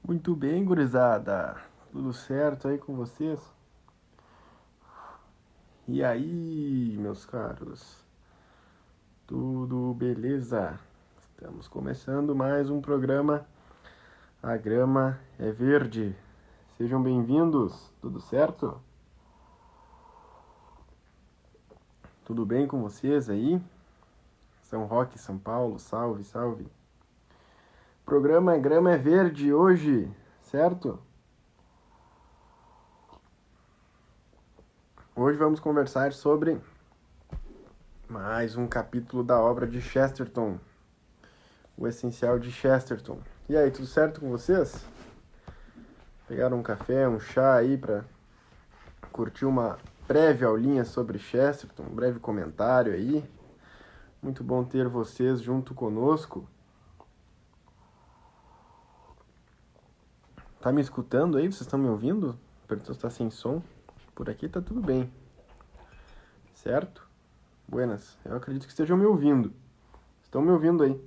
Muito bem, gurizada. Tudo certo aí com vocês? E aí, meus caros? Tudo beleza? Estamos começando mais um programa A Grama é Verde. Sejam bem-vindos. Tudo certo? Tudo bem com vocês aí? São Roque, São Paulo, salve, salve. Programa A Grama é Verde hoje, certo? Hoje vamos conversar sobre mais um capítulo da obra de Chesterton, O Essencial de Chesterton. E aí, tudo certo com vocês? Pegaram um café, um chá aí pra curtir uma breve aulinha sobre Chesterton, um breve comentário aí. Muito bom ter vocês junto conosco. Tá me escutando aí? Vocês estão me ouvindo? Perguntou se tá sem som. Por aqui tá tudo bem. Certo? Buenas. Eu acredito que estejam me ouvindo. Estão me ouvindo aí?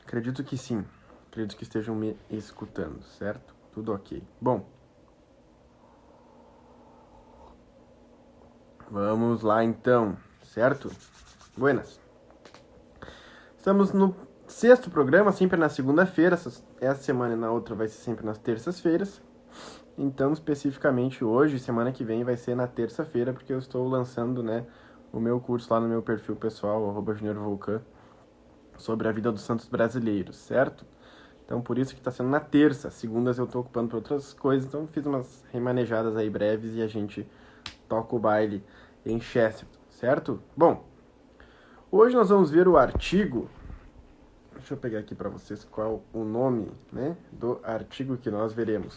Acredito que sim. Acredito que estejam me escutando, certo? Tudo ok. Bom, vamos lá então, certo? Buenas. Estamos no sexto programa, sempre na segunda-feira. Essa semana e na outra vai ser sempre nas terças-feiras. Então, especificamente hoje, semana que vem, vai ser na terça-feira, porque eu estou lançando, né, o meu curso lá no meu perfil pessoal, @juniorvulcan, sobre a vida dos santos brasileiros, certo? Então, por isso que está sendo na terça. Segundas eu estou ocupando por outras coisas, então fiz umas remanejadas aí breves e a gente toca o baile em Chesterton, certo? Bom, hoje nós vamos ver o artigo. Deixa eu pegar aqui para vocês qual o nome, né, do artigo que nós veremos.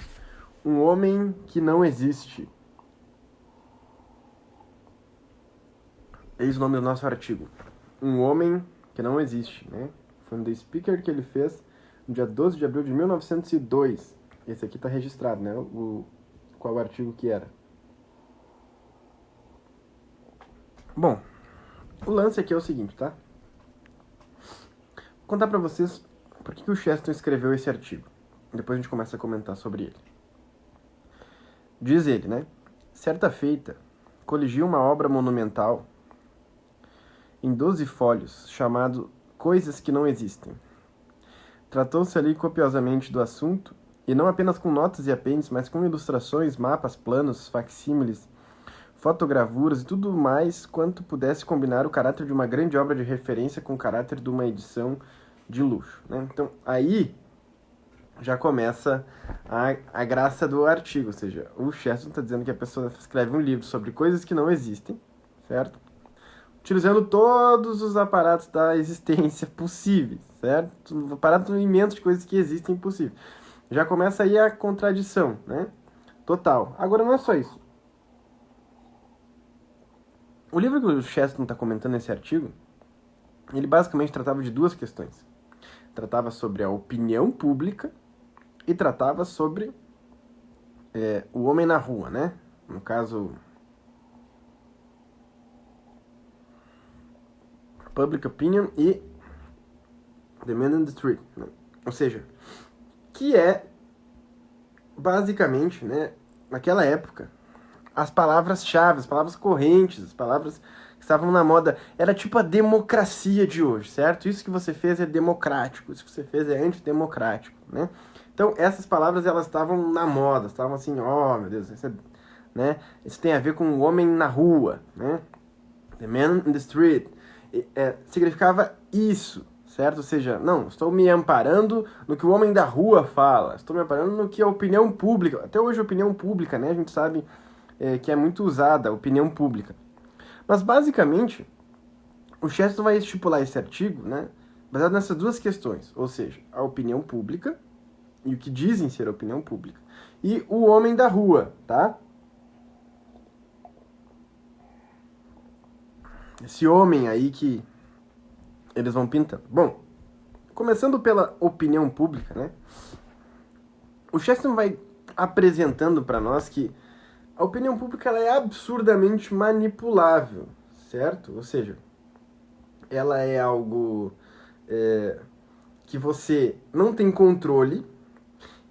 Um homem que não existe. Eis o nome do nosso artigo. Um homem que não existe, né? Foi um The Speaker que ele fez no dia 12 de abril de 1902. Esse aqui está registrado, né? Qual o artigo que era. Bom, o lance aqui é o seguinte, tá? Vou contar para vocês por que o Chesterton escreveu esse artigo. Depois a gente começa a comentar sobre ele. Diz ele, né? Certa feita, coligi uma obra monumental em 12 folhos, chamado Coisas que Não Existem. Tratou-se ali copiosamente do assunto, e não apenas com notas e apêndices, mas com ilustrações, mapas, planos, facsímiles, fotogravuras e tudo mais quanto pudesse combinar o caráter de uma grande obra de referência com o caráter de uma edição de luxo, né? Então, aí já começa a graça do artigo, ou seja, o Chesterton está dizendo que a pessoa escreve um livro sobre coisas que não existem, certo? Utilizando todos os aparatos da existência possíveis, certo? Aparatos imensos de coisas que existem possíveis. Já começa aí a contradição, né? Total. Agora não é só isso. O livro que o Chesterton está comentando nesse artigo, ele basicamente tratava de duas questões. Tratava sobre a opinião pública e tratava sobre o homem na rua, né? No caso, public opinion e the man in the street, né? Ou seja, que é basicamente, né, naquela época, as palavras-chave, as palavras correntes, as palavras que estavam na moda, era tipo a democracia de hoje, certo? Isso que você fez é democrático, isso que você fez é antidemocrático, né? Então, essas palavras, elas estavam na moda, estavam assim, oh, meu Deus, isso, né? Isso tem a ver com o homem na rua, né? The man in the street. Significava isso, certo? Ou seja, não, estou me amparando no que o homem da rua fala, estou me amparando no que a opinião pública, até hoje a opinião pública, né? A gente sabe que é muito usada, a opinião pública. Mas, basicamente, o Chesterton vai estipular esse artigo, né, baseado nessas duas questões, ou seja, a opinião pública e o que dizem ser a opinião pública, e o homem da rua, tá? Esse homem aí que eles vão pintando. Bom, começando pela opinião pública, né, o Chesterton vai apresentando para nós que a opinião pública ela é absurdamente manipulável, certo? Ou seja, ela é algo que você não tem controle.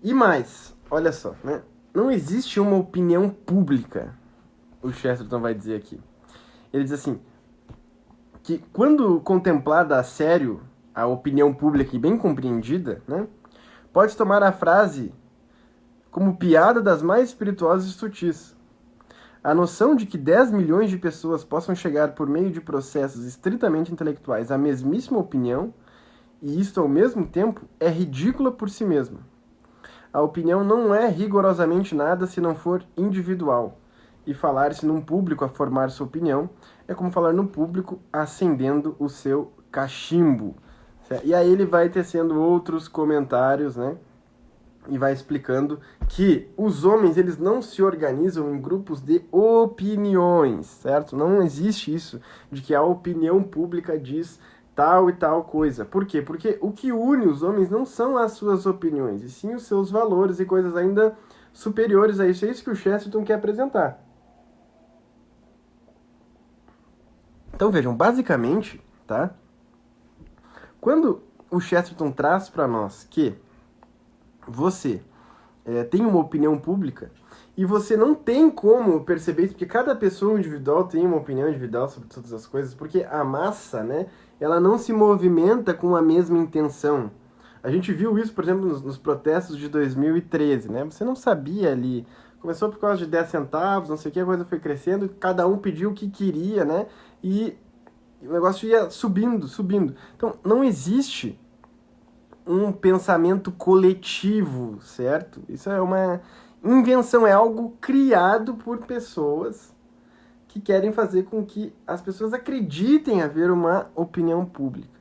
E mais, olha só, né? Não existe uma opinião pública, o Chesterton vai dizer aqui. Ele diz assim, que quando contemplada a sério a opinião pública e bem compreendida, né, pode tomar a frase como piada das mais espirituosas e sutis. A noção de que 10 milhões de pessoas possam chegar por meio de processos estritamente intelectuais à mesmíssima opinião, e isto ao mesmo tempo, é ridícula por si mesma. A opinião não é rigorosamente nada se não for individual, e falar-se num público a formar sua opinião é como falar no público acendendo o seu cachimbo. E aí ele vai tecendo outros comentários, né? E vai explicando que os homens, eles não se organizam em grupos de opiniões, certo? Não existe isso de que a opinião pública diz tal e tal coisa. Por quê? Porque o que une os homens não são as suas opiniões, e sim os seus valores e coisas ainda superiores a isso. É isso que o Chesterton quer apresentar. Então vejam, basicamente, tá? Quando o Chesterton traz para nós que você tem uma opinião pública e você não tem como perceber isso, porque cada pessoa individual tem uma opinião individual sobre todas as coisas, porque a massa, né, ela não se movimenta com a mesma intenção. A gente viu isso, por exemplo, nos protestos de 2013, né? Você não sabia ali, começou por causa de 10 centavos, não sei o que, a coisa foi crescendo, cada um pediu o que queria, né? E o negócio ia subindo, subindo. Então, não existe um pensamento coletivo, certo? Isso é uma invenção, é algo criado por pessoas que querem fazer com que as pessoas acreditem haver uma opinião pública.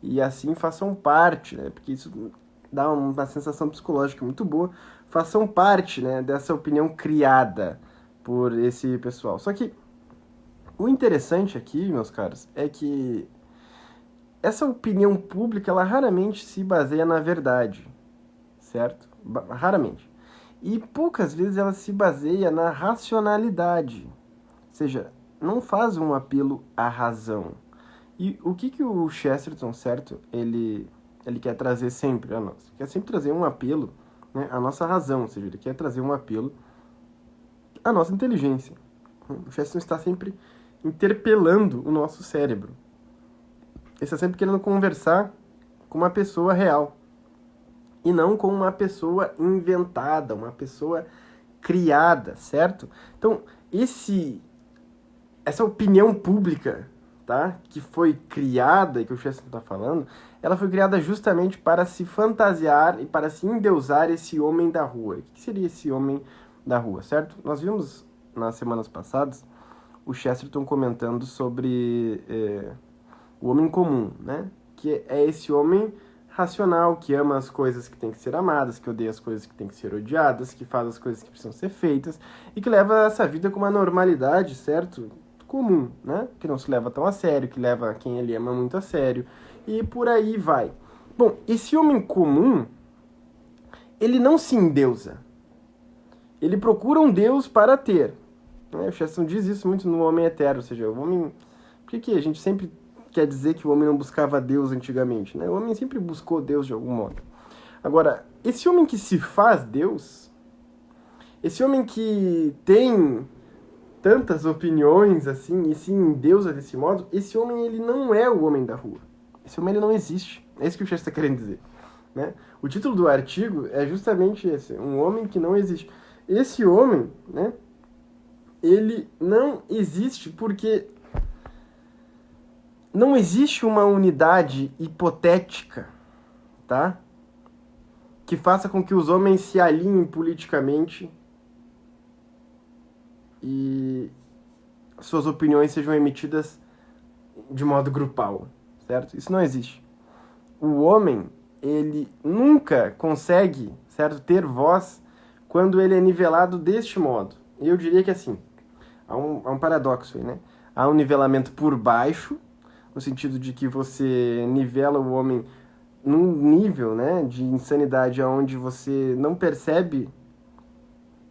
E assim façam parte, né? Porque isso dá uma sensação psicológica muito boa. Façam parte, né, dessa opinião criada por esse pessoal. Só que o interessante aqui, meus caros, é que essa opinião pública, ela raramente se baseia na verdade, certo? Raramente. E poucas vezes ela se baseia na racionalidade. Ou seja, não faz um apelo à razão. E o que o Chesterton, certo, ele quer trazer sempre a nós? Ele quer sempre trazer um apelo, né, à nossa razão, ou seja, ele quer trazer um apelo à nossa inteligência. O Chesterton está sempre interpelando o nosso cérebro. Ele está sempre querendo conversar com uma pessoa real e não com uma pessoa inventada, uma pessoa criada, certo? Então, essa opinião pública, tá, que foi criada e que o Chesterton está falando, ela foi criada justamente para se fantasiar e para se endeusar esse homem da rua. O que seria esse homem da rua, certo? Nós vimos nas semanas passadas o Chesterton comentando sobre o homem comum, né? Que é esse homem racional, que ama as coisas que têm que ser amadas, que odeia as coisas que têm que ser odiadas, que faz as coisas que precisam ser feitas e que leva essa vida com uma normalidade, certo? Comum, né? Que não se leva tão a sério, que leva quem ele ama muito a sério e por aí vai. Bom, esse homem comum, ele não se endeusa. Ele procura um Deus para ter. O Chesterton diz isso muito no Homem Eterno, ou seja, o homem... Por que a gente sempre quer dizer que o homem não buscava Deus antigamente, né? O homem sempre buscou Deus de algum modo. Agora, esse homem que se faz Deus, esse homem que tem tantas opiniões assim e se endeusa desse modo, esse homem ele não é o homem da rua. Esse homem ele não existe. É isso que o Chesterton está querendo dizer, né? O título do artigo é justamente esse, um homem que não existe. Esse homem, né? Ele não existe porque não existe uma unidade hipotética, tá? Que faça com que os homens se alinhem politicamente e suas opiniões sejam emitidas de modo grupal, certo? Isso não existe. O homem, ele nunca consegue, certo, ter voz quando ele é nivelado deste modo. Eu diria que assim, há um paradoxo aí, né? Há um nivelamento por baixo, no sentido de que você nivela o homem num nível, né, de insanidade onde você não percebe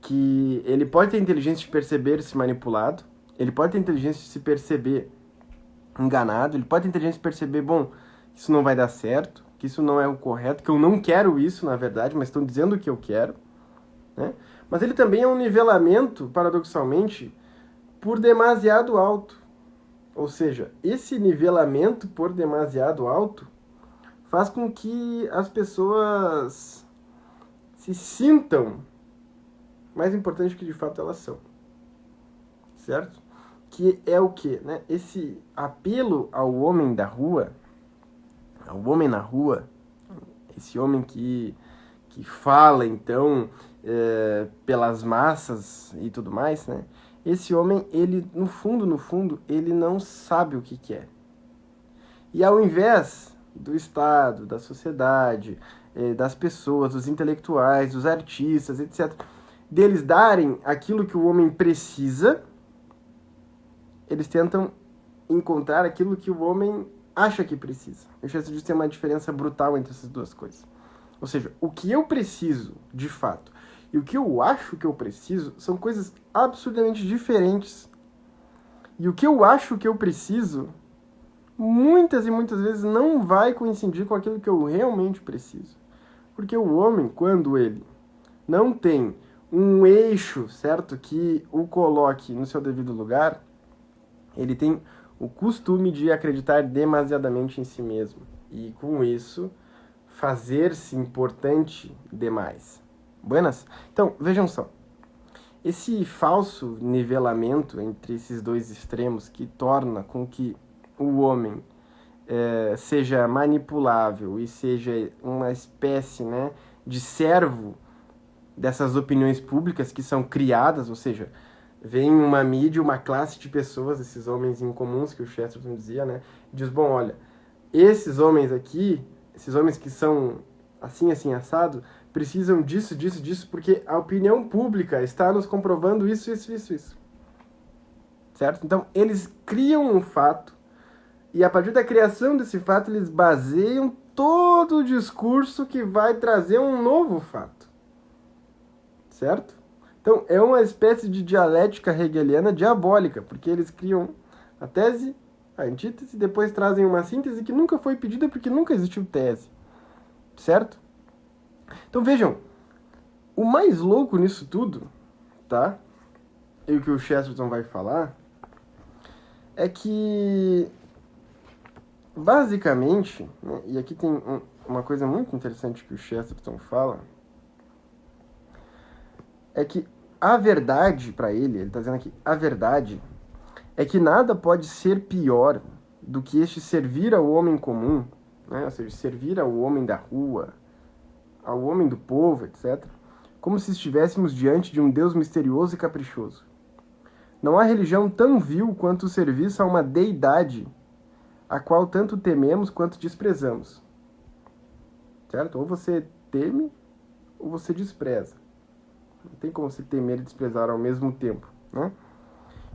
que ele pode ter inteligência de perceber-se manipulado, ele pode ter inteligência de se perceber enganado, ele pode ter inteligência de perceber, bom, isso não vai dar certo, que isso não é o correto, que eu não quero isso, na verdade, mas estão dizendo o que eu quero, né? Mas ele também é um nivelamento, paradoxalmente, por demasiado alto. Ou seja, esse nivelamento por demasiado alto faz com que as pessoas se sintam mais importantes do que de fato elas são. Certo? Que é o quê? Né? Esse apelo ao homem da rua, ao homem na rua, esse homem que fala, então, pelas massas e tudo mais, né? Esse homem, ele, no fundo, ele não sabe o que quer. E ao invés do Estado, da sociedade, das pessoas, dos intelectuais, dos artistas, etc., deles darem aquilo que o homem precisa, eles tentam encontrar aquilo que o homem acha que precisa. Eu já disse que tem uma diferença brutal entre essas duas coisas. Ou seja, o que eu preciso, de fato, e o que eu acho que eu preciso são coisas absurdamente diferentes. E o que eu acho que eu preciso, muitas e muitas vezes não vai coincidir com aquilo que eu realmente preciso. Porque o homem, quando ele não tem um eixo, certo, que o coloque no seu devido lugar, ele tem o costume de acreditar demasiadamente em si mesmo. E com isso, fazer-se importante demais. Buenas? Então, vejam só. Esse falso nivelamento entre esses dois extremos que torna com que o homem seja manipulável e seja uma espécie, né, de servo dessas opiniões públicas que são criadas, ou seja, vem uma mídia, uma classe de pessoas, esses homens incomuns que o Chesterton dizia, né, diz, bom, olha, esses homens aqui, esses homens que são assim, assim, assado, precisam disso, disso, disso, porque a opinião pública está nos comprovando isso, isso, isso, isso. Certo? Então, eles criam um fato, e a partir da criação desse fato, eles baseiam todo o discurso que vai trazer um novo fato. Certo? Então, é uma espécie de dialética hegeliana diabólica, porque eles criam a tese, a antítese, e depois trazem uma síntese que nunca foi pedida porque nunca existiu tese. Certo? Então, vejam, o mais louco nisso tudo, tá? E o que o Chesterton vai falar, é que, basicamente, né, e aqui tem uma coisa muito interessante que o Chesterton fala, é que a verdade, para ele está dizendo aqui, a verdade é que nada pode ser pior do que este servir ao homem comum, né, ou seja, servir ao homem da rua, ao homem do povo, etc., como se estivéssemos diante de um Deus misterioso e caprichoso. Não há religião tão vil quanto o serviço a uma deidade a qual tanto tememos quanto desprezamos. Certo? Ou você teme, ou você despreza. Não tem como se temer e desprezar ao mesmo tempo, né?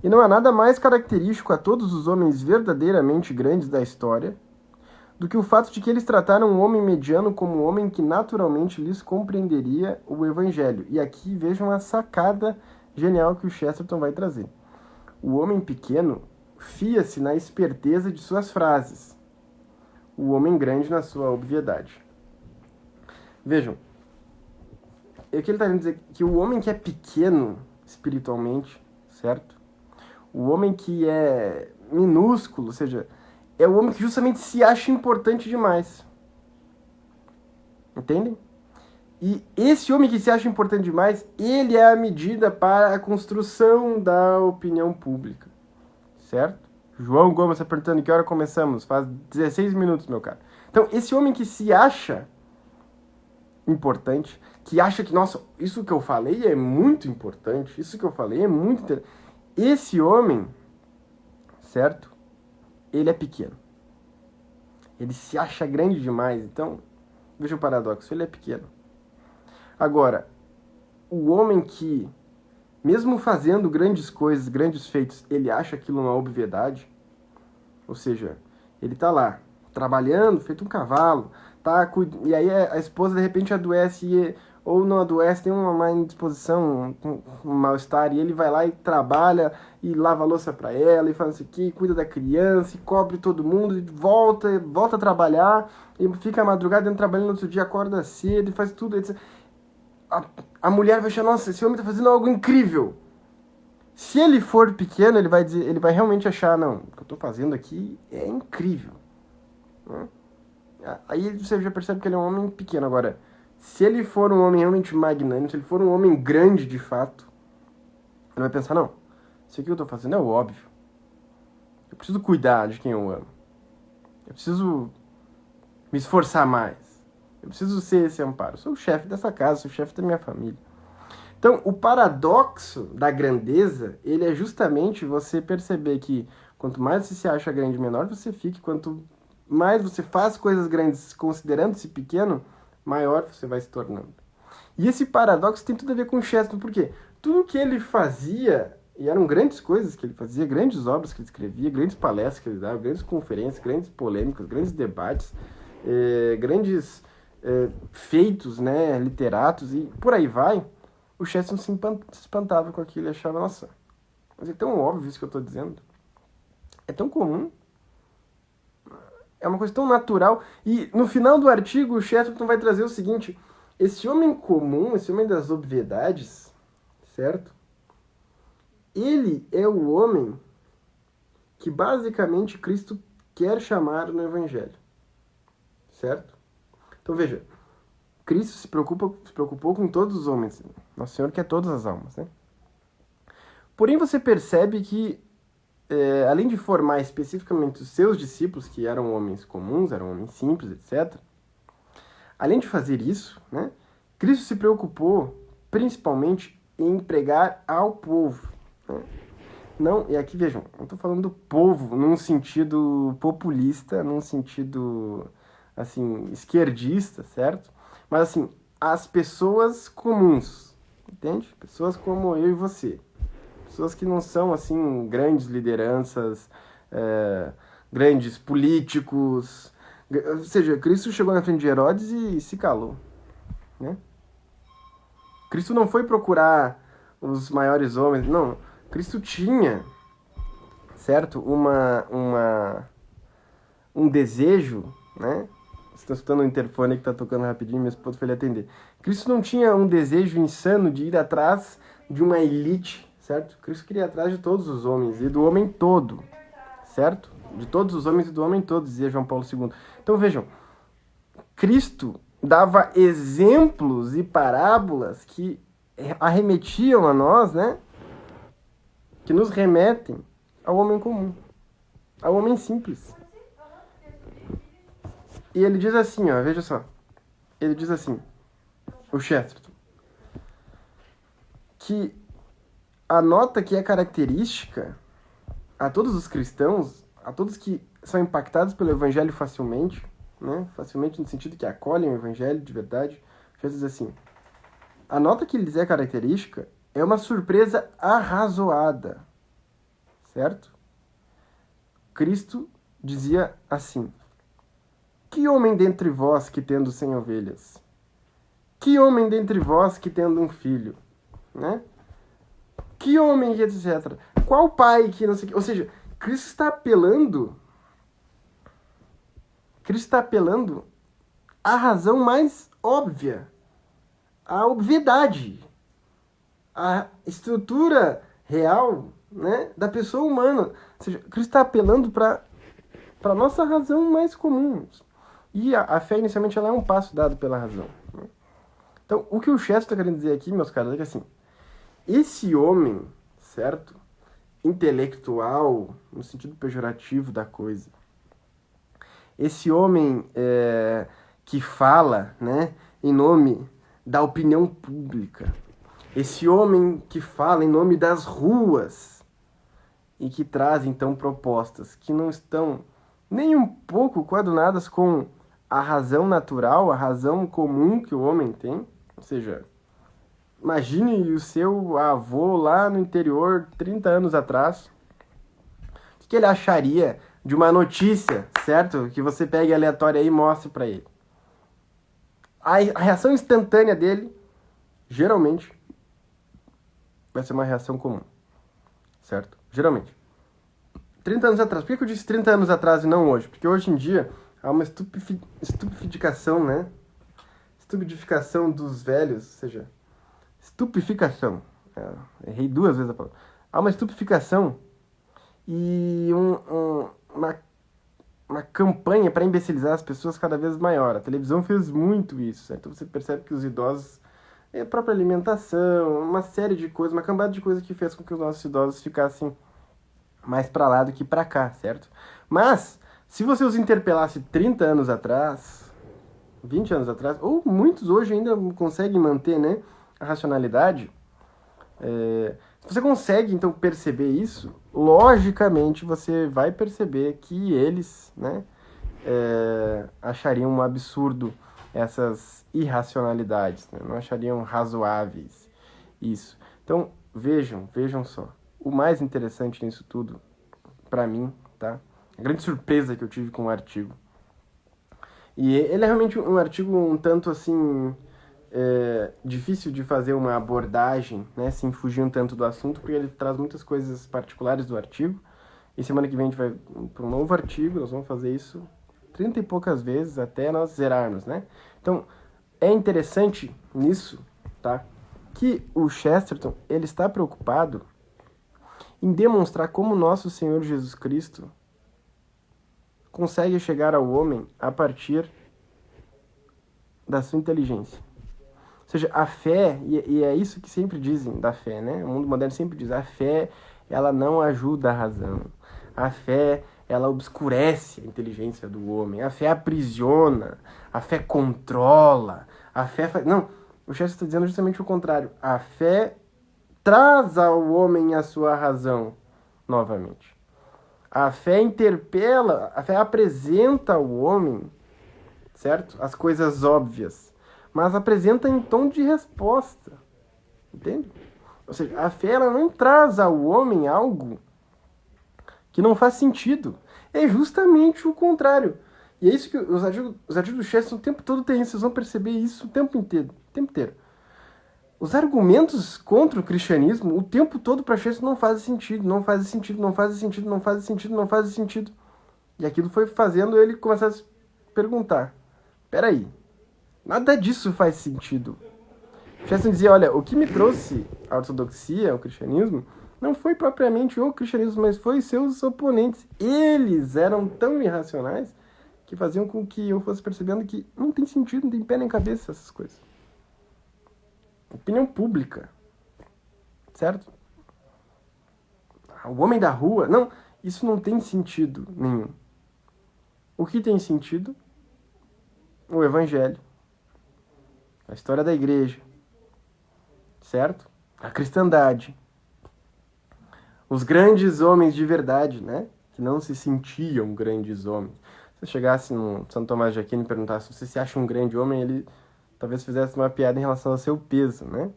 E não há nada mais característico a todos os homens verdadeiramente grandes da história do que o fato de que eles trataram um homem mediano como um homem que naturalmente lhes compreenderia o evangelho. E aqui vejam a sacada genial que o Chesterton vai trazer. O homem pequeno fia-se na esperteza de suas frases, o homem grande na sua obviedade. Vejam, o que ele está querendo dizer que o homem que é pequeno espiritualmente, certo? O homem que é minúsculo, ou seja, é o homem que justamente se acha importante demais. Entendem? E esse homem que se acha importante demais, ele é a medida para a construção da opinião pública. Certo? João Gomes está perguntando que hora começamos. Faz 16 minutos, meu cara. Então, esse homem que se acha importante, que acha que, nossa, isso que eu falei é muito importante, isso que eu falei é muito interessante. Esse homem, certo? Ele é pequeno. Ele se acha grande demais. Então, veja o paradoxo, ele é pequeno. Agora, o homem que, mesmo fazendo grandes coisas, grandes feitos, ele acha aquilo uma obviedade, ou seja, ele tá lá, trabalhando, feito um cavalo, tá, e aí a esposa de repente adoece e ou não adoece, tem uma má indisposição, um mal-estar, e ele vai lá e trabalha, e lava a louça para ela, e faz isso aqui, cuida da criança, e cobre todo mundo, e volta a trabalhar, e fica a madrugada dentro trabalhando no outro dia, acorda cedo, e faz tudo, etc. A mulher vai achar, nossa, esse homem tá fazendo algo incrível. Se ele for pequeno, ele vai realmente achar, não, o que eu tô fazendo aqui é incrível. Né? Aí você já percebe que ele é um homem pequeno. Agora, se ele for um homem realmente magnânimo, se ele for um homem grande de fato, ele vai pensar, não, isso aqui que eu tô fazendo é óbvio. Eu preciso cuidar de quem eu amo. Eu preciso me esforçar mais. Eu preciso ser esse amparo. Eu sou o chefe dessa casa, sou o chefe da minha família. Então, o paradoxo da grandeza, ele é justamente você perceber que quanto mais você se acha grande, menor você fica. Quanto mais você faz coisas grandes considerando-se pequeno, maior você vai se tornando. E esse paradoxo tem tudo a ver com Chesterton, porque tudo que ele fazia, e eram grandes coisas que ele fazia, grandes obras que ele escrevia, grandes palestras que ele dava, grandes conferências, grandes polêmicas, grandes debates, grandes feitos, né, literatos, e por aí vai. O Chesterton se espantava com aquilo e achava, nossa, mas é tão óbvio isso que eu estou dizendo. É tão comum. É uma coisa tão natural. E no final do artigo, o Chesterton vai trazer o seguinte: esse homem comum, esse homem das obviedades, certo? Ele é o homem que basicamente Cristo quer chamar no Evangelho. Certo? Então veja, Cristo se preocupou com todos os homens. Nosso Senhor quer todas as almas, né? Porém, você percebe que, além de formar especificamente os seus discípulos, que eram homens comuns, eram homens simples, etc., além de fazer isso, né, Cristo se preocupou principalmente em pregar ao povo. Né? Não, e aqui vejam, eu estou falando do povo num sentido populista, num sentido assim, esquerdista, certo? Mas assim, as pessoas comuns, entende? Pessoas como eu e você. Pessoas que não são, assim, grandes lideranças, grandes políticos. Ou seja, Cristo chegou na frente de Herodes e se calou. Né? Cristo não foi procurar os maiores homens, não. Cristo tinha, certo? Um desejo, né? Você está escutando o interfone que está tocando rapidinho, minha esposa foi lhe atender. Cristo não tinha um desejo insano de ir atrás de uma elite, certo? Cristo queria ir atrás de todos os homens e do homem todo, certo? De todos os homens e do homem todo, dizia João Paulo II. Então vejam, Cristo dava exemplos e parábolas que arremetiam a nós, né? Que nos remetem ao homem comum, ao homem simples. E ele diz assim, ó, veja só. Ele diz assim, o Chesterton, que a nota que é característica a todos os cristãos, a todos que são impactados pelo evangelho facilmente, né? Facilmente no sentido que acolhem o evangelho de verdade, Chesterton diz assim, a nota que lhes é característica é uma surpresa arrazoada, certo? Cristo dizia assim, que homem dentre vós que tendo 100 ovelhas? Que homem dentre vós que tendo um filho? Né? Que homem, etc. Qual pai que não sei o que... Ou seja, Cristo está apelando à razão mais óbvia, à obviedade, à estrutura real, né, da pessoa humana. Ou seja, Cristo está apelando para a nossa razão mais comum. E a fé, inicialmente, ela é um passo dado pela razão. Né? Então, o que o Chesterton está querendo dizer aqui, meus caros, é que assim, esse homem, certo? Intelectual, no sentido pejorativo da coisa, esse homem que fala, né, em nome da opinião pública, esse homem que fala em nome das ruas e que traz, então, propostas que não estão nem um pouco coadunadas com a razão natural, a razão comum que o homem tem. Ou seja, imagine o seu avô lá no interior, 30 anos atrás, o que ele acharia de uma notícia, certo? Que você pegue aleatória aí e mostre para ele. A reação instantânea dele geralmente vai ser uma reação comum, certo? Geralmente. 30 anos atrás. Por que eu disse 30 anos atrás e não hoje? Porque hoje em dia há uma estupificação, né? Estupidificação dos velhos, ou seja, estupificação. Errei 2 vezes a palavra. Há uma estupificação e uma campanha para imbecilizar as pessoas cada vez maior. A televisão fez muito isso. Então você percebe que os idosos, a própria alimentação, uma série de coisas, uma cambada de coisas que fez com que os nossos idosos ficassem mais para lá do que para cá, certo? Mas, se você os interpelasse 30 anos atrás, 20 anos atrás, ou muitos hoje ainda conseguem manter, né, a racionalidade, se você consegue, então, perceber isso, logicamente você vai perceber que eles, né, achariam um absurdo essas irracionalidades, né? Não achariam razoáveis isso. Então, vejam só. O mais interessante nisso tudo, para mim, tá? A grande surpresa que eu tive com o artigo. E ele é realmente um artigo um tanto assim difícil de fazer uma abordagem, né, sem fugir um tanto do assunto, porque ele traz muitas coisas particulares do artigo. E semana que vem a gente vai para um novo artigo, nós vamos fazer isso 30 e poucas vezes até nós zerarmos, né? Então, é interessante nisso, tá? Que o Chesterton, ele está preocupado em demonstrar como nosso Senhor Jesus Cristo consegue chegar ao homem a partir da sua inteligência. Ou seja, a fé, e é isso que sempre dizem da fé, né? O mundo moderno sempre diz, a fé, ela não ajuda a razão. A fé, ela obscurece a inteligência do homem. A fé aprisiona, a fé controla, a fé faz... Não, o Chesterton está dizendo justamente o contrário. A fé traz ao homem a sua razão novamente. A fé interpela, a fé apresenta ao homem, certo? As coisas óbvias, mas apresenta em tom de resposta, entende? Ou seja, a fé ela não traz ao homem algo que não faz sentido. É justamente o contrário. E é isso que os artigos do Chesterton o tempo todo tem isso, vocês vão perceber isso o tempo inteiro. Os argumentos contra o cristianismo o tempo todo para Chesterton não fazem sentido, não fazem sentido, não fazem sentido, não fazem sentido, não fazem sentido. E aquilo foi fazendo ele começar a se perguntar, peraí, nada disso faz sentido. Chesterton dizia, olha, o que me trouxe a ortodoxia, o cristianismo, não foi propriamente o cristianismo, mas foi seus oponentes. Eles eram tão irracionais que faziam com que eu fosse percebendo que não tem sentido, não tem pé nem cabeça essas coisas. Opinião pública, certo? O homem da rua, não, isso não tem sentido nenhum. O que tem sentido? O evangelho, a história da igreja, certo? A cristandade, os grandes homens de verdade, né? Que não se sentiam grandes homens. Se você chegasse no Santo Tomás de Aquino e perguntasse se você se acha um grande homem, ele talvez fizesse uma piada em relação ao seu peso, né?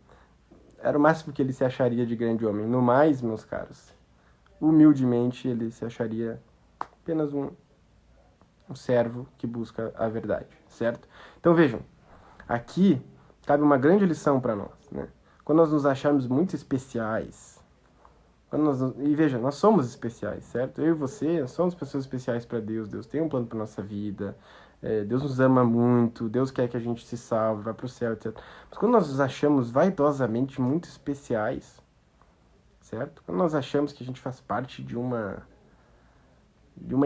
Era o máximo que ele se acharia de grande homem. No mais, meus caros, humildemente ele se acharia apenas um servo que busca a verdade, certo? Então vejam, aqui cabe uma grande lição para nós, né? Quando nós nos acharmos muito especiais, e veja, nós somos especiais, certo? Eu e você, nós somos pessoas especiais para Deus. Deus tem um plano para nossa vida. Deus nos ama muito. Deus quer que a gente se salve, vá para o céu, etc. Mas quando nós nos achamos vaidosamente muito especiais, certo? Quando nós achamos que a gente faz parte de uma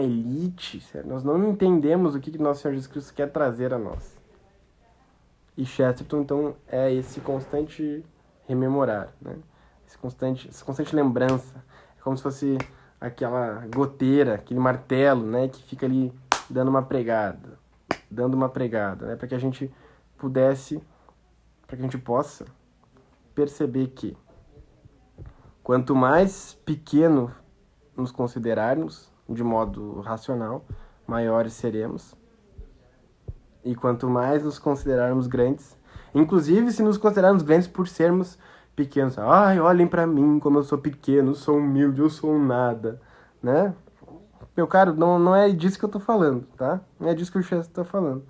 elite, certo? Nós não entendemos o que nosso Senhor Jesus Cristo quer trazer a nós. E Chesterton, então, é esse constante rememorar, né? Essa constante lembrança. É como se fosse aquela goteira, aquele martelo, né, que fica ali dando uma pregada, né, para que a gente possa perceber que quanto mais pequeno nos considerarmos de modo racional, maiores seremos. E quanto mais nos considerarmos grandes, inclusive se nos considerarmos grandes por sermos pequenos, ai, olhem pra mim como eu sou pequeno, eu sou humilde, eu sou um nada, né? Meu caro, não é disso que eu tô falando, tá? Não é disso que o Chester tá falando.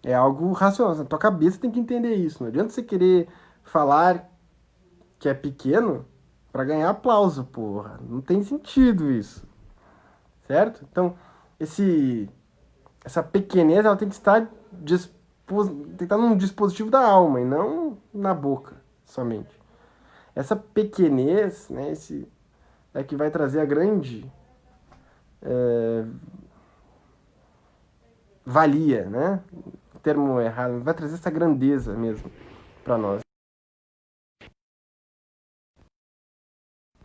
É algo racional, na tua cabeça tem que entender isso. Não adianta você querer falar que é pequeno para ganhar aplauso, porra. Não tem sentido isso, certo? Então, essa pequenez, ela tem que estar tem que estar num dispositivo da alma e não na boca somente. Essa pequenez, né, é que vai trazer a grande valia, né? O termo errado, vai trazer essa grandeza mesmo para nós.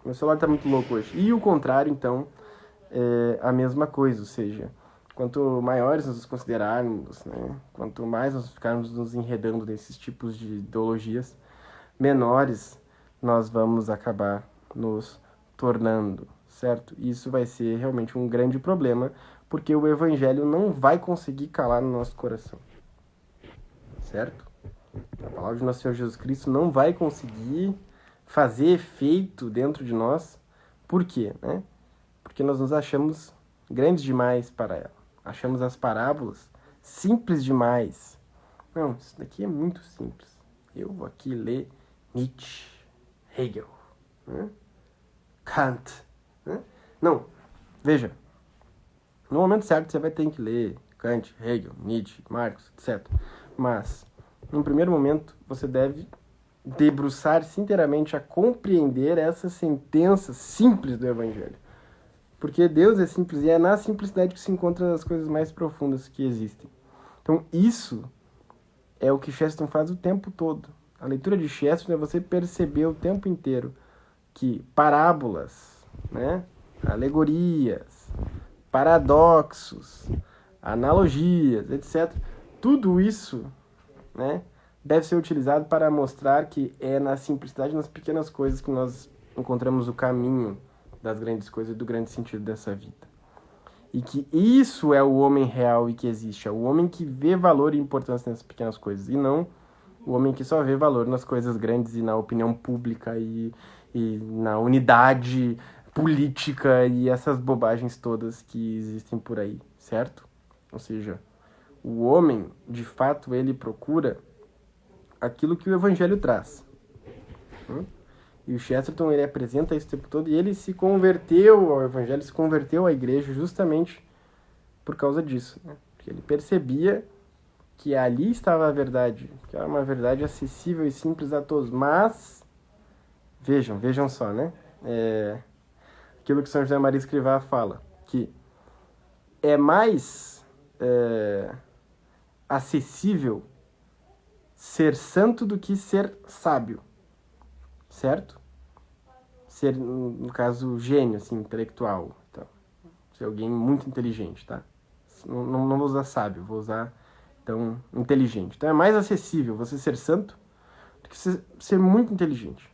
Meu celular tá muito louco hoje. E o contrário, então, é a mesma coisa, ou seja, quanto maiores nós nos considerarmos, né, quanto mais nós ficarmos nos enredando nesses tipos de ideologias, menores nós vamos acabar nos tornando, certo? Isso vai ser realmente um grande problema, porque o evangelho não vai conseguir calar no nosso coração, certo? A palavra de nosso Senhor Jesus Cristo não vai conseguir fazer efeito dentro de nós. Por quê, né? Porque nós nos achamos grandes demais para ela. Achamos as parábolas simples demais. Não, isso daqui é muito simples. Eu vou aqui ler Nietzsche, Hegel, né? Kant. Né? Não, veja, no momento certo você vai ter que ler Kant, Hegel, Nietzsche, Marx, etc. Mas, num primeiro momento, você deve debruçar-se inteiramente a compreender essas sentenças simples do Evangelho. Porque Deus é simples e é na simplicidade que se encontram as coisas mais profundas que existem. Então, isso é o que Chesterton faz o tempo todo. A leitura de Chesterton é você perceber o tempo inteiro que parábolas, né, alegorias, paradoxos, analogias, etc., tudo isso, né, deve ser utilizado para mostrar que é na simplicidade, nas pequenas coisas que nós encontramos o caminho das grandes coisas e do grande sentido dessa vida. E que isso é o homem real e que existe, é o homem que vê valor e importância nessas pequenas coisas, e não o homem que só vê valor nas coisas grandes e na opinião pública e na unidade política e essas bobagens todas que existem por aí, certo? Ou seja, o homem, de fato, ele procura aquilo que o evangelho traz. E o Chesterton, ele apresenta isso o tempo todo, e ele se converteu ao evangelho, se converteu à igreja justamente por causa disso, né? Porque ele percebia que ali estava a verdade, que era uma verdade acessível e simples a todos, mas vejam só, né? Aquilo que São José Maria Escrivá fala, que é mais acessível ser santo do que ser sábio, certo? Ser, no caso, gênio, assim, intelectual. Então, ser alguém muito inteligente, tá? Não vou usar sábio, vou usar, então, inteligente. Então é mais acessível você ser santo do que ser muito inteligente,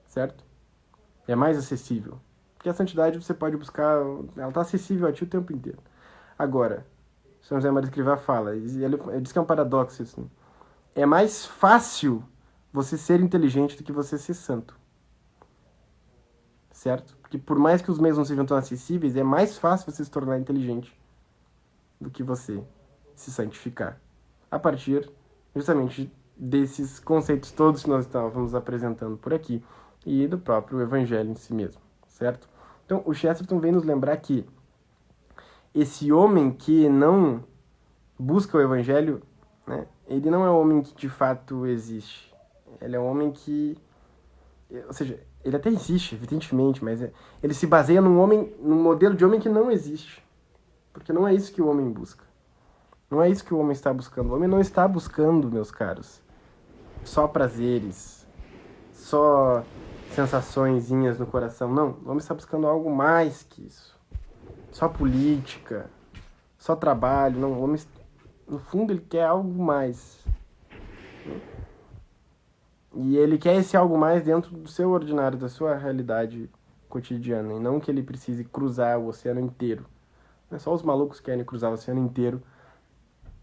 certo? É mais acessível. Porque a santidade você pode buscar, ela está acessível a ti o tempo inteiro. Agora, São José Maria Escrivá fala, ele diz que é um paradoxo isso, né? É mais fácil você ser inteligente do que você ser santo. Certo? Porque por mais que os meios não sejam tão acessíveis, é mais fácil você se tornar inteligente do que você se santificar. A partir, justamente, desses conceitos todos que nós estávamos apresentando por aqui e do próprio evangelho em si mesmo, certo? Então, o Chesterton vem nos lembrar que esse homem que não busca o evangelho, né, ele não é um homem que de fato existe. Ele é um homem que, ou seja, ele até existe, evidentemente, mas ele se baseia num modelo de homem que não existe. Porque não é isso que o homem busca. Não é isso que o homem está buscando. O homem não está buscando, meus caros, só prazeres, só sensaçõezinhas no coração. Não, o homem está buscando algo mais que isso. Só política, só trabalho. Não, o homem, no fundo, ele quer algo mais. E ele quer esse algo mais dentro do seu ordinário, da sua realidade cotidiana. E não que ele precise cruzar o oceano inteiro. Não é só os malucos que querem cruzar o oceano inteiro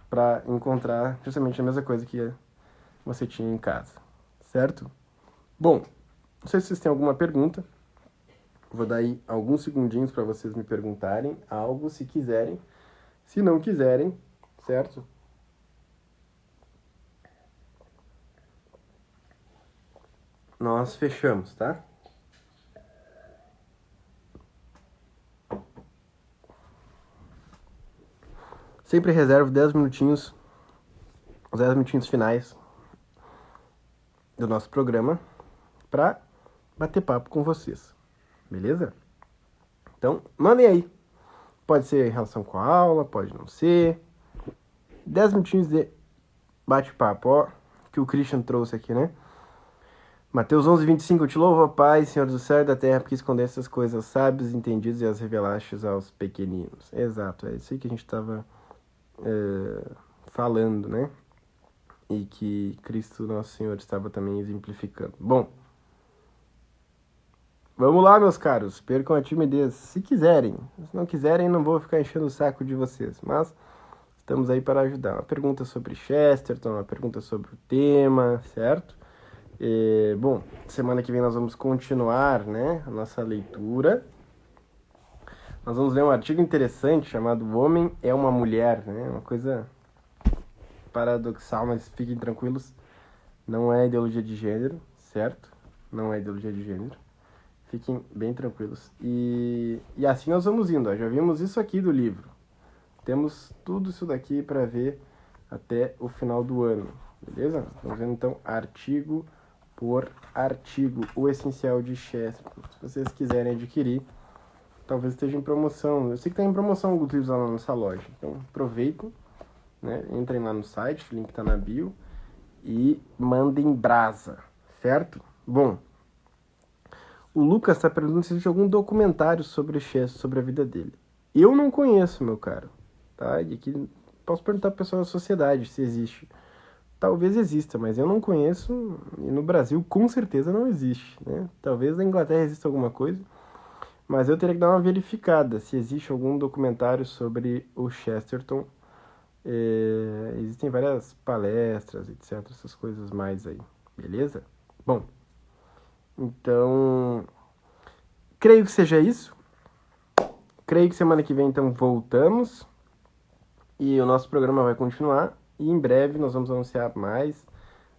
para encontrar justamente a mesma coisa que você tinha em casa. Certo? Bom, não sei se vocês têm alguma pergunta. Vou dar aí alguns segundinhos para vocês me perguntarem algo, se quiserem. Se não quiserem, certo? nós fechamos, tá? Sempre reservo 10 minutinhos, os 10 minutinhos finais do nosso programa para bater papo com vocês, beleza? Então, mandem aí. Pode ser em relação com a aula, pode não ser. 10 minutinhos de bate-papo, ó, que o Christian trouxe aqui, né? Mateus 11:25, eu te louvo, ó Pai, Senhor do céu e da terra, porque escondeste essas coisas aos sábios, entendidos e as revelastes aos pequeninos. Exato, é isso aí que a gente estava falando, né? E que Cristo Nosso Senhor estava também exemplificando. Bom, vamos lá, meus caros, percam a timidez, se quiserem. Se não quiserem, não vou ficar enchendo o saco de vocês, mas estamos aí para ajudar. Uma pergunta sobre Chesterton, uma pergunta sobre o tema, certo? Bom, semana que vem nós vamos continuar, né, a nossa leitura. Nós vamos ler um artigo interessante chamado O Homem é uma Mulher, né? Uma coisa paradoxal, mas fiquem tranquilos, não é ideologia de gênero, certo? Não é ideologia de gênero. Fiquem bem tranquilos. E assim nós vamos indo, ó. Já vimos isso aqui do livro. Temos tudo isso daqui para ver até o final do ano, beleza? Vamos vendo então artigo por artigo, o essencial de Chesterton. Se vocês quiserem adquirir, talvez esteja em promoção. Eu sei que está em promoção alguns livros lá na nossa loja. Então aproveitem, né? Entrem lá no site, o link está na bio, e mandem brasa, certo? Bom, o Lucas está perguntando se existe algum documentário sobre o Chesterton, sobre a vida dele. Eu não conheço, meu caro, tá? E aqui posso perguntar para o pessoal da sociedade se existe. Talvez exista, mas eu não conheço, e no Brasil com certeza não existe, né? Talvez na Inglaterra exista alguma coisa, mas eu teria que dar uma verificada se existe algum documentário sobre o Chesterton. Existem várias palestras, etc, essas coisas mais aí, beleza? Bom, então, creio que seja isso. Creio que semana que vem, então, voltamos. E o nosso programa vai continuar. E em breve nós vamos anunciar mais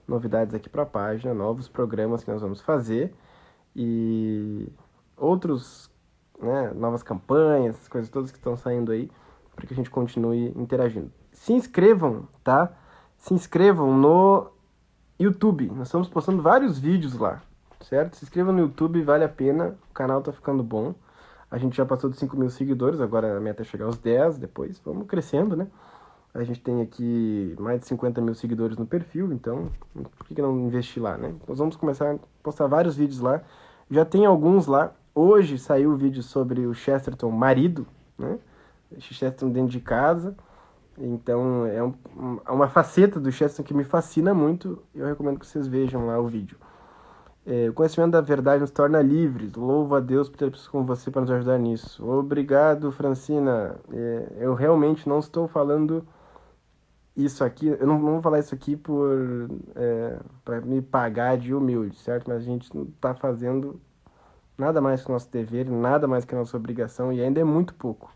novidades aqui para a página, novos programas que nós vamos fazer. E outros, né, novas campanhas, essas coisas todas que estão saindo aí, para que a gente continue interagindo. Se inscrevam, tá? Se inscrevam no YouTube. Nós estamos postando vários vídeos lá, certo? Se inscrevam no YouTube, vale a pena. O canal tá ficando bom. A gente já passou dos 5.000 seguidores, agora a meta é chegar aos 10, depois vamos crescendo, né? A gente tem aqui mais de 50.000 seguidores no perfil, então por que não investir lá, né? Nós vamos começar a postar vários vídeos lá. Já tem alguns lá. Hoje saiu o vídeo sobre o Chesterton marido, né? Chesterton dentro de casa. Então é uma faceta do Chesterton que me fascina muito. Eu recomendo que vocês vejam lá o vídeo. O conhecimento da verdade nos torna livres. Louvo a Deus por ter pessoas como você para nos ajudar nisso. Obrigado, Francina. Eu realmente não estou falando isso aqui. Eu não vou falar isso aqui para me pagar de humilde, certo? Mas a gente não está fazendo nada mais que o nosso dever, nada mais que a nossa obrigação, e ainda é muito pouco.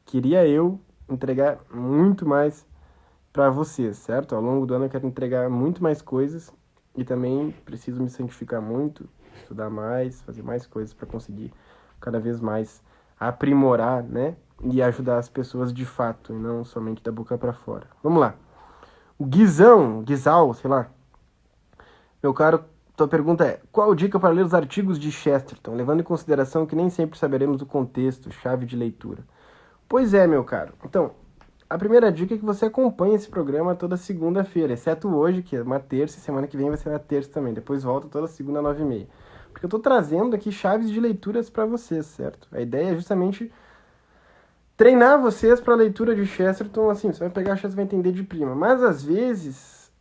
Queria eu entregar muito mais para vocês, certo? Ao longo do ano eu quero entregar muito mais coisas e também preciso me santificar muito, estudar mais, fazer mais coisas para conseguir cada vez mais aprimorar, né? E ajudar as pessoas de fato, e não somente da boca para fora. Vamos lá. O Guizal, sei lá. Meu caro, tua pergunta é: qual dica para ler os artigos de Chesterton, levando em consideração que nem sempre saberemos o contexto, chave de leitura? Pois é, meu caro. Então, a primeira dica é que você acompanhe esse programa toda segunda-feira, exceto hoje, que é uma terça, e semana que vem vai ser uma terça também. Depois volta toda segunda, 9h30. Porque eu tô trazendo aqui chaves de leituras para vocês, certo? A ideia é justamente treinar vocês para a leitura de Chesterton. Assim, você vai pegar a Chesterton e vai entender de prima. Mas, às vezes,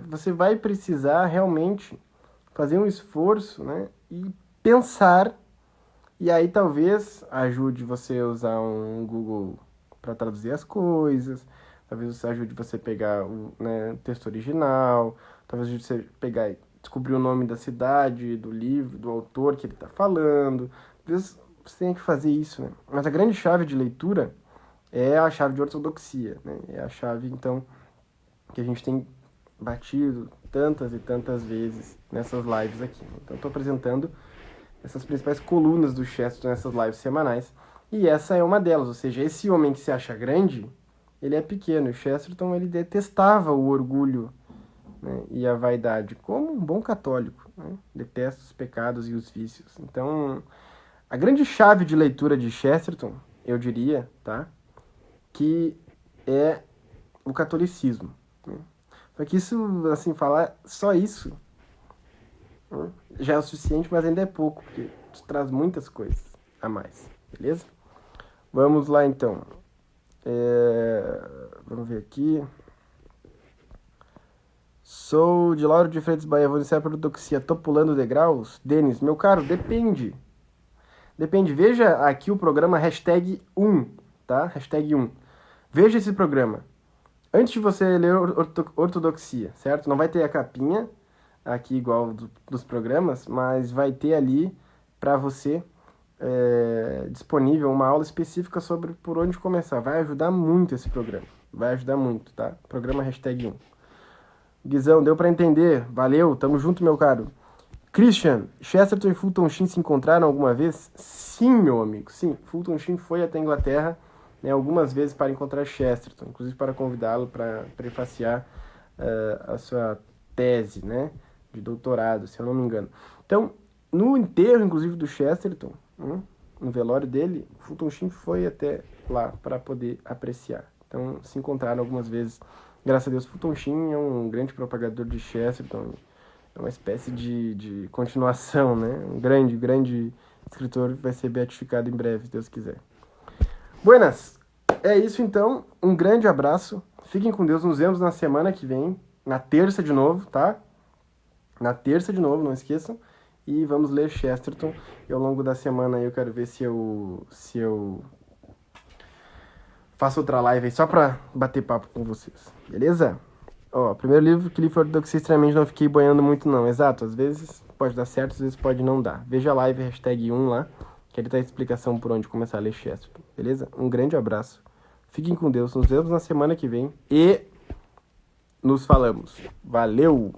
você vai precisar realmente fazer um esforço, né? E pensar. E aí talvez ajude você a usar um Google para traduzir as coisas, talvez você ajude você a pegar o, né, texto original, talvez ajude você pegar e descobrir o nome da cidade, do livro, do autor que ele está falando. Talvez você tenha que fazer isso, né? Mas a grande chave de leitura é a chave de ortodoxia, né? É a chave, então, que a gente tem batido tantas e tantas vezes nessas lives aqui. Então, estou apresentando essas principais colunas do Chesterton nessas lives semanais. E essa é uma delas, ou seja, esse homem que se acha grande, ele é pequeno. O Chesterton, ele detestava o orgulho, né, e a vaidade, como um bom católico, né? Detesta os pecados e os vícios. Então, a grande chave de leitura de Chesterton, eu diria, tá, que é o catolicismo, né? Só que isso, assim, falar só isso, né, já é o suficiente, mas ainda é pouco, porque isso traz muitas coisas a mais, beleza? Vamos lá, então. Vamos ver aqui. Sou de Lauro de Freitas, Bahia. Vou iniciar a ortodoxia. Tô pulando degraus? Denis, meu caro, depende. Depende. Veja aqui o programa hashtag 1, tá? Hashtag 1. Veja esse programa. Antes de você ler ortodoxia, certo? Não vai ter a capinha aqui igual dos programas, mas vai ter ali para você disponível uma aula específica sobre por onde começar. Vai ajudar muito esse programa. Vai ajudar muito, tá? Programa hashtag 1. Guizão, deu pra entender? Valeu, tamo junto, meu caro. Christian, Chesterton e Fulton Sheen se encontraram alguma vez? Sim, meu amigo, sim. Fulton Sheen foi até a Inglaterra, né, algumas vezes para encontrar Chesterton, inclusive para convidá-lo para prefaciar a sua tese, né, de doutorado, se eu não me engano. Então, no enterro, inclusive, do Chesterton, no velório dele, Fulton Sheen foi até lá para poder apreciar. Então, se encontraram algumas vezes. Graças a Deus, Fulton Sheen é um grande propagador de Chesterton, é uma espécie de continuação, né? Um grande escritor que vai ser beatificado em breve, se Deus quiser. Buenas! É isso então, um grande abraço, fiquem com Deus, nos vemos na semana que vem, na terça de novo, tá? Na terça de novo, não esqueçam, e vamos ler Chesterton, e ao longo da semana aí eu quero ver se eu faço outra live aí só pra bater papo com vocês, beleza? Ó, primeiro livro que li foi ortodoxia, extremamente não fiquei boiando muito não, exato, às vezes pode dar certo, às vezes pode não dar. Veja a live hashtag 1 lá, que ele tá a explicação por onde começar a ler Chesterton, beleza? Um grande abraço, fiquem com Deus, nos vemos na semana que vem e nos falamos. Valeu!